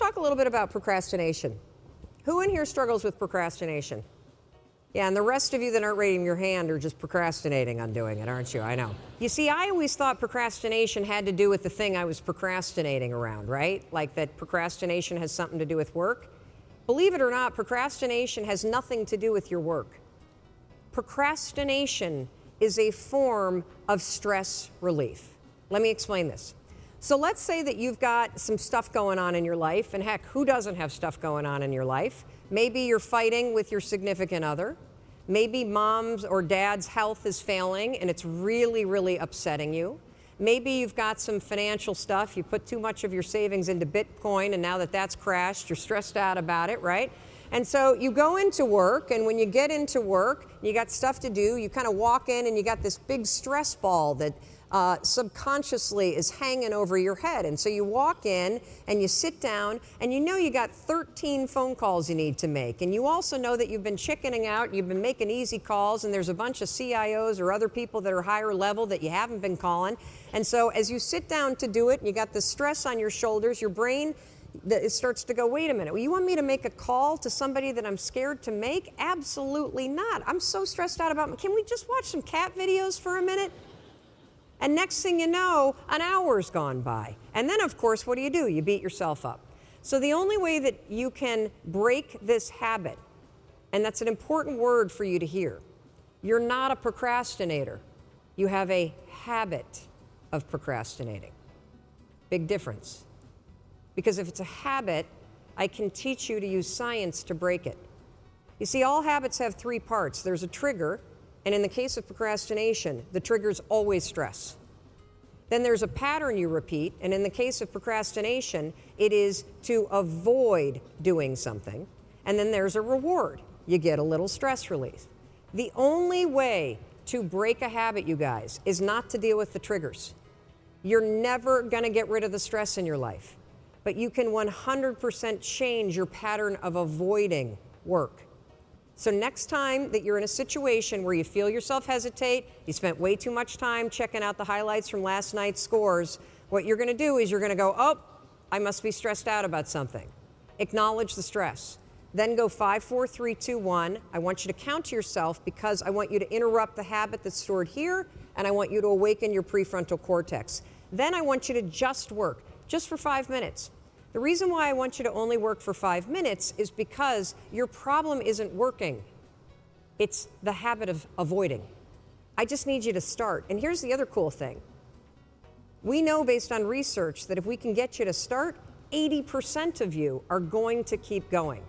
Talk a little bit about procrastination. Who in here struggles with procrastination? Yeah, and the rest of you that aren't raising your hand are just procrastinating on doing it, aren't you? I know. You see, I always thought procrastination had to do with the thing I was procrastinating around, right? Like that procrastination has something to do with work. Believe it or not, procrastination has nothing to do with your work. Procrastination is a form of stress relief. Let me explain this. So let's say that you've got some stuff going on in your life, and heck, who doesn't have stuff going on in your life? Maybe you're fighting with your significant other. Maybe mom's or dad's health is failing and it's really, really upsetting you. Maybe you've got some financial stuff. You put too much of your savings into Bitcoin, and now that that's crashed, you're stressed out about it, right? And so you go into work, and when you get into work, you got stuff to do, you kind of walk in and you got this big stress ball that subconsciously is hanging over your head. And so you walk in and you sit down, and you know you got 13 phone calls you need to make. And you also know that you've been chickening out, you've been making easy calls, and there's a bunch of CIOs or other people that are higher level that you haven't been calling. And so as you sit down to do it, and you got the stress on your shoulders, your brain it starts to go, wait a minute, well, you want me to make a call to somebody that I'm scared to make? Absolutely not. I'm so stressed out about, can we just watch some cat videos for a minute? And next thing you know, an hour's gone by. And then, of course, what do? You beat yourself up. So the only way that you can break this habit, and that's an important word for you to hear, you're not a procrastinator. You have a habit of procrastinating. Big difference. Because if it's a habit, I can teach you to use science to break it. You see, all habits have three parts. There's a trigger, and in the case of procrastination, the trigger's always stress. Then there's a pattern you repeat, and in the case of procrastination, it is to avoid doing something. And then there's a reward. You get a little stress relief. The only way to break a habit, you guys, is not to deal with the triggers. You're never going to get rid of the stress in your life, but you can 100% change your pattern of avoiding work. So next time that you're in a situation where you feel yourself hesitate, you spent way too much time checking out the highlights from last night's scores, what you're going to do is you're going to go, oh, I must be stressed out about something. Acknowledge the stress. Then go 5, 4, 3, 2, 1. I want you to count to yourself because I want you to interrupt the habit that's stored here, and I want you to awaken your prefrontal cortex. Then I want you to just work, just for 5 minutes. The reason why I want you to only work for 5 minutes is because your problem isn't working. It's the habit of avoiding. I just need you to start. And here's the other cool thing. We know based on research that if we can get you to start, 80% of you are going to keep going.